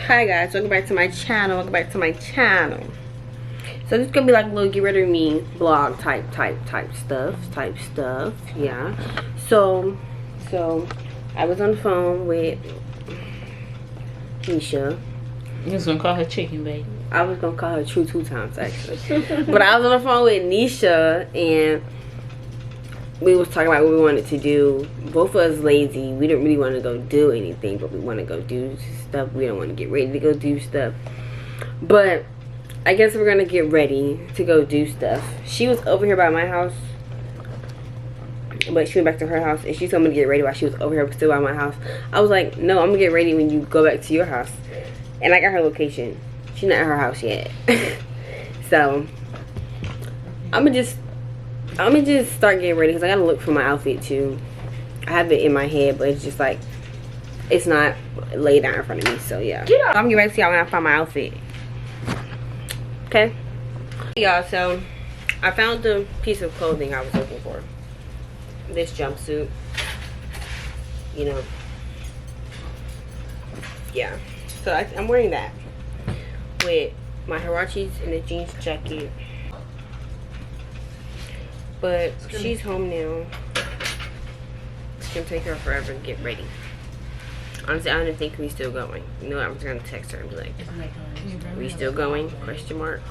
Hi guys, welcome back to my channel. So this is gonna be like a little get rid of me vlog type stuff. Yeah. So I was on the phone with Nisha. You was gonna call her chicken, babe. I was gonna call her True 2 times actually. But I was on the phone with Nisha and we was talking about what we wanted to do. Both of us lazy. We didn't really want to go do anything, but we want to go do stuff. We don't want to get ready to go do stuff. But I guess we're gonna get ready to go do stuff. She was over here by my house, but she went back to her house and she told me to get ready while she was over here still by my house. I was like, no, I'm gonna get ready when you go back to your house. And I got her location. She's not at her house yet. So I'm gonna just start getting ready because I gotta look for my outfit too. I have it in my head, but it's just like it's not laid down in front of me. So yeah, I'm gonna get ready to see y'all when I find my outfit. Okay, y'all. So I found the piece of clothing I was looking for. This jumpsuit. You know. Yeah. So I'm wearing that with my Hirachis and a jeans jacket. But she's home now. It's gonna take her forever to get ready. Honestly, I don't think we still going. You know what? I'm just gonna text her and be like, "Are we still going?" Question mark.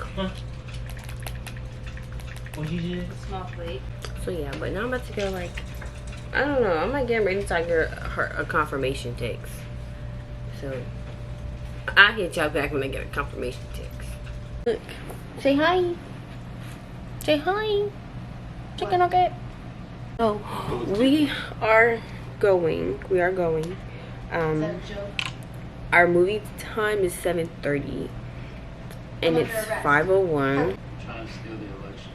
What you did? Small plate. So yeah, but now I'm about to go like, I don't know. I'm like getting ready to get her a confirmation text. So I'll hit y'all back when I get a confirmation text. Look, say hi. Say hi. Chicken nugget. So we are going. Our movie time is 7:30 and it's 5:01. Trying to steal the election.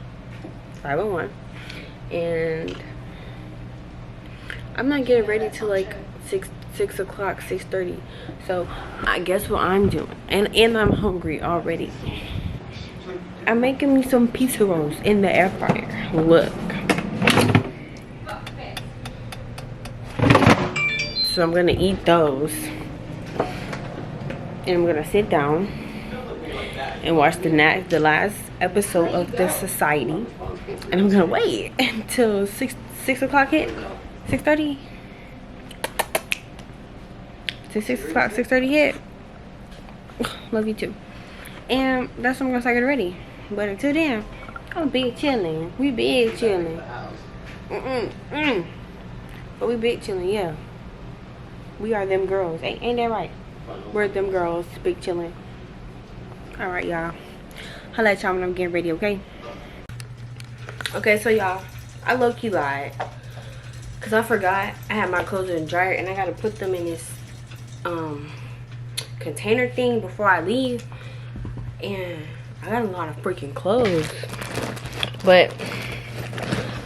5:01 and I'm not getting ready till like 6 o'clock, 6:30. So I guess what I'm doing, and I'm hungry already. I'm making me some pizza rolls in the air fryer. Look. So I'm gonna eat those. And I'm gonna sit down and watch the last episode of The Society. And I'm gonna wait until 6 o'clock hit. 6:30. Till 6 o'clock, 6:30 hit. Love you too. And that's when I'm gonna start getting ready. But until then, I'm big chilling. We big chilling. But we big chilling, yeah. We are them girls. Ain't that right? We're them girls, big chilling. Alright, y'all. I'll let y'all when I'm getting ready, okay? Okay, so y'all, I low-key lied. Because I forgot I had my clothes in the dryer and I gotta put them in this container thing before I leave. And I got a lot of freaking clothes, but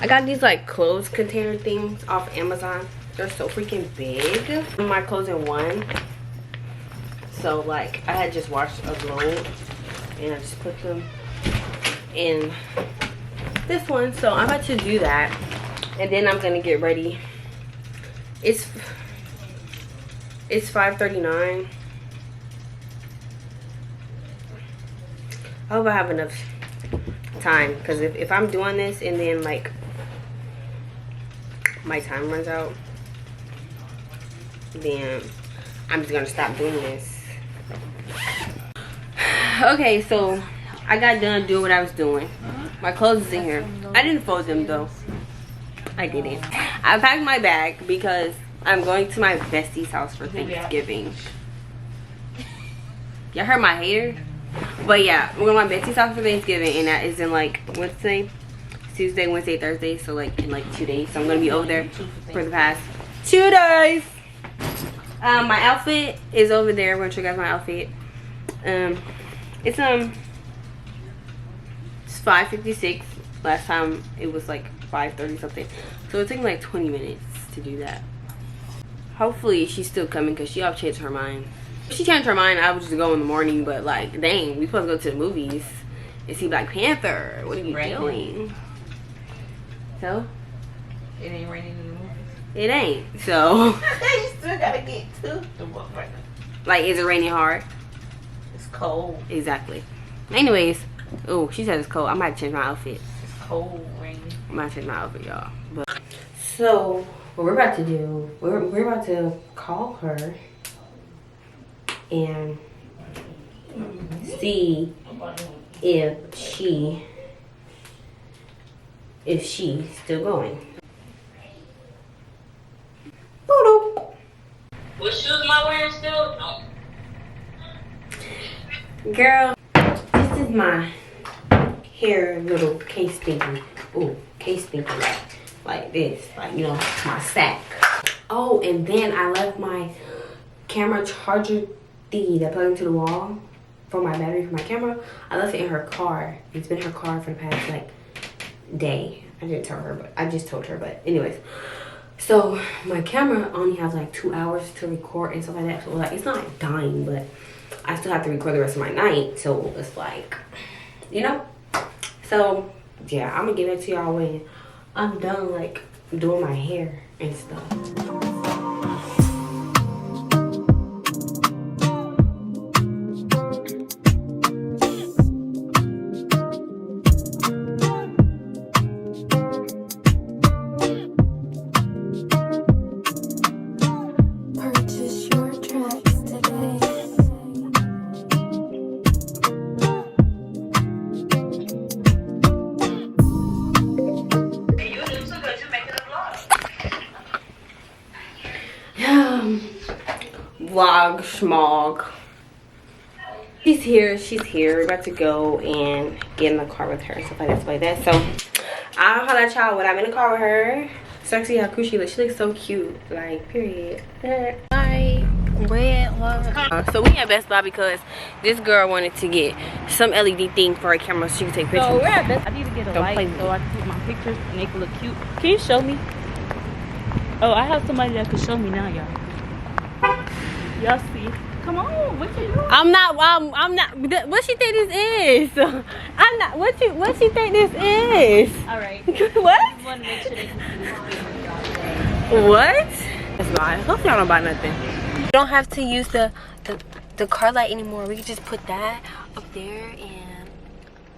I got these like clothes container things off Amazon. They're so freaking big. My clothes in one, so like I had just washed a load and I just put them in this one. So I'm about to do that and then I'm gonna get ready. It's 5:39. I hope I have enough time, because if I'm doing this and then like my time runs out, then I'm just gonna stop doing this. Okay, so I got done doing what I was doing. My clothes is in here. I didn't fold them though. I didn't. I packed my bag because I'm going to my bestie's house for Thanksgiving. Y'all heard my hater? But yeah, we're going to my bestie's house for Thanksgiving, and that is in like, what's today? Tuesday, Wednesday, Thursday, so like in like 2 days. So I'm going to be over there for the past 2 days. My outfit is over there. I'm going to show you guys my outfit. It's 5:56. Last time it was like 5:30 something. So it took me like 20 minutes to do that. Hopefully she's still coming because she always changed her mind. If she changed her mind, I would just go in the morning, but like, dang, we supposed to go to the movies and see Black Panther. What are you doing? So? It ain't raining in the movies. It ain't. So. You still gotta get to the book right now. Like, is it raining hard? cold. Exactly. Anyways, oh, she said it's cold. I might change my outfit. It's cold, rainy. I might change my outfit, y'all. But so what we're about to do, we're about to call her and see if she's still going. What shoes am I wearing still? No. Girl, this is my hair little case thingy. Ooh, case thingy like this, like, you know, my sack. Oh, and then I left my camera charger thingy that plugs into the wall for my battery for my camera. I left it in her car. It's been in her car for the past like day. I didn't tell her, but I just told her. But anyways, so my camera only has like 2 hours to record and stuff like that. So like, it's not dying, but I still have to record the rest of my night. So it's like, you know. So yeah, I'm gonna get back to y'all when I'm done like doing my hair and stuff. Vlog schmog. She's here. We're about to go and get in the car with her and stuff like that. So I'll holler at y'all when I'm in the car with her. So see how cool she looks. She looks so cute. Like, period. Hi. So we at Best Buy because this girl wanted to get some LED thing for her camera so she can take pictures. So we're at Best. I need to get a light so I can take my pictures and they can look cute. Can you show me? Oh, I have somebody that can show me now, y'all. Y'all see? Come on, what you doing? I'm not. What she think this is? I'm not. What she think this is? All right. What? I want to make sure they can see this. What? That's why. Hope y'all don't buy nothing. You don't have to use the car light anymore. We can just put that up there and.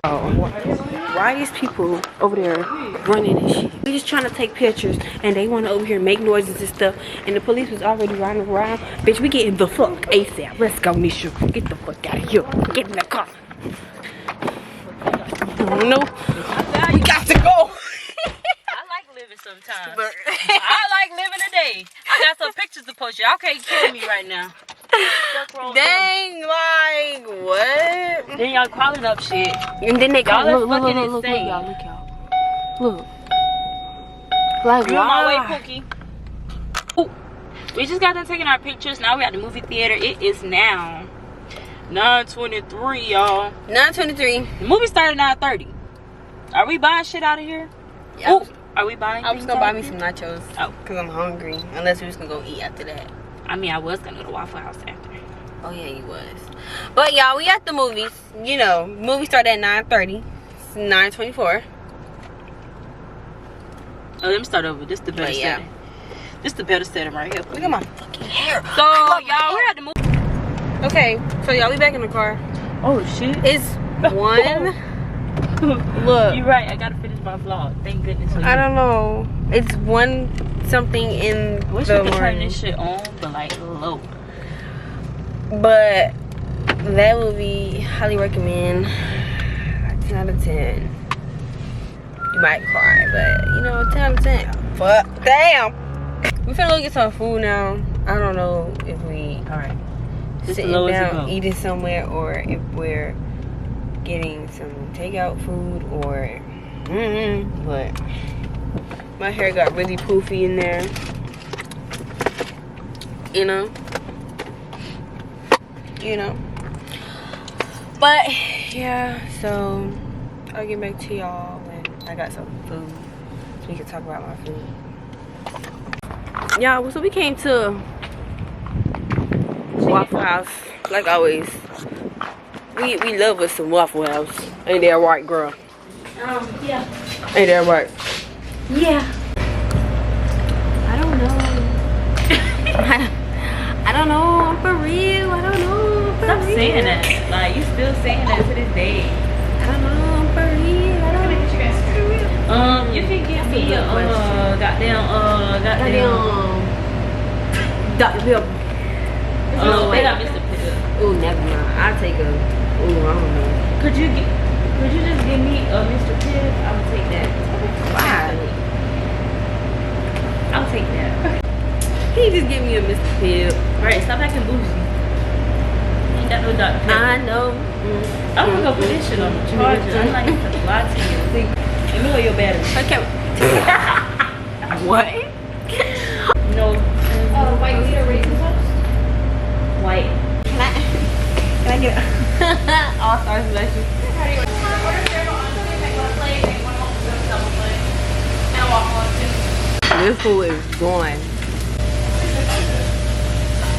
Oh, why are these people over there running and shit? We just trying to take pictures and they want to over here make noises and stuff, and the police was already riding around. Bitch, we getting the fuck ASAP. Let's go, Nisha. Get the fuck out of here. Get in the car. No, we got to go. I like living sometimes. I like living a day. I got some pictures to post. Y'all can't kill me right now. Dang, like what? Then y'all calling up shit. And then they call look, y'all. Look. Like, you on my way, why? Pookie. Ooh. We just got done taking our pictures. Now we're at the movie theater. It is now 9:23, y'all. 9:23. The movie started at 9:30. Are we buying shit out of here? Yeah. Ooh. Are we buying? I was gonna buy me some nachos. Oh, cause I'm hungry. Unless we was gonna go eat after that. I mean, I was gonna go to Waffle House after. Oh yeah, you was. But y'all, we at the movies. You know, movie started at 9:30. It's 9:24. Oh, let me start over. This the better setting. This the better setting right here. Look at my fucking hair. So y'all, we're at the movie. Okay, so y'all, we back in the car. Oh shit. It's one. Look. You're right. I gotta finish my vlog. Thank goodness. I don't know. It's one something in I wish the we could turn morning. this shit on, but like low. But that movie, highly recommend. 10 out of 10. You might cry, but you know, 10 out of 10. Fuck, damn. We finna go get some food now. I don't know if we Alright. sitting down eating somewhere or if we're getting some takeout food or but my hair got really poofy in there. You know. But yeah, so I'll get back to y'all when I got some food so we can talk about my food. Y'all, so we came to Waffle House like always. We love us some Waffle House. Ain't that right, girl? Yeah. Ain't that right? Yeah. I don't know. I don't know. For real. I don't know. Stop saying that. Like, you still saying that to this day. I don't know, for real. I don't know. You can give me a goddamn Dr. Bill. Oh, they got Mr. Pill. Oh, never mind. I'll take a. Oh, I don't know. Could you just give me a Mr. Pibb? I would take that. Why? I'll take that. He just give me a Mr. Pibb. Right, stop acting bougie. Ain't got no Dr. Pibb. I know. I'm gonna go put this shit on the charger. I'm not even gonna lie to you. Let me hold your battery. Okay. What? No. White, you need a raisin toast? White. Can I get all stars special? How do you want to order cereal on something? Make one plate, make one double plate. And a waffle on too. This food is gone.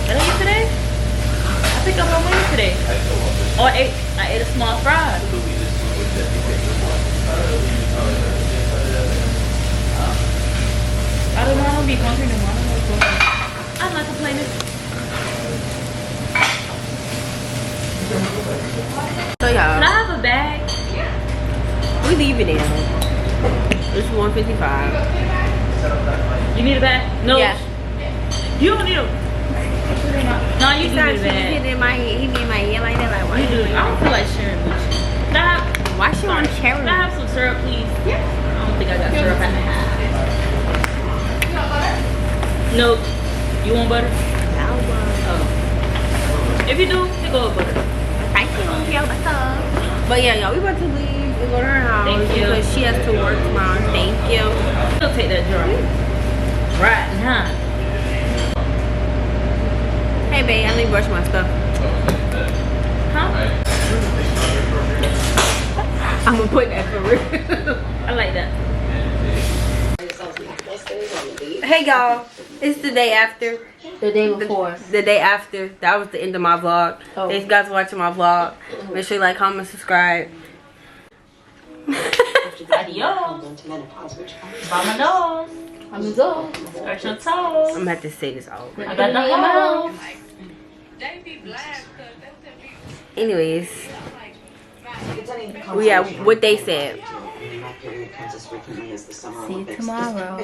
What did I eat today? I picked up my wings today. Oh, I ate a small fry. I don't know. I don't be hungry no more. I don't know what's going on. I'm not complaining. So y'all, Can I have a bag? we leaving it. It's 1:55. You need a bag? No. Yeah. You don't need a. No, you do need a He bag. did in my head. He did in my head like that. Like, why You do. I don't feel like sharing with you. Can I have? Why she want Can cherry? I have some syrup, please? Yeah. I don't think I got syrup at the house. You want butter? No. You want butter? No. Oh. If you do, you go with butter. Thank you. Yo, what's up? But yeah, y'all, we about to leave and go to her house Thank you. because she has to work tomorrow. Thank you. I'll take that jar. Right now. Hey, babe, I need to brush my stuff. Huh? I'm gonna put that for real. I like that. Hey, y'all. It's the day after. The day before. The day after. That was the end of my vlog. Oh. Thanks, guys, for watching my vlog. Make sure you like, comment, subscribe. Adios. Vamonos. Vamonos. Scratch your toes. I'm gonna have to say this all over. I got nothing in my mouth. Anyways, we have what they said. See you tomorrow.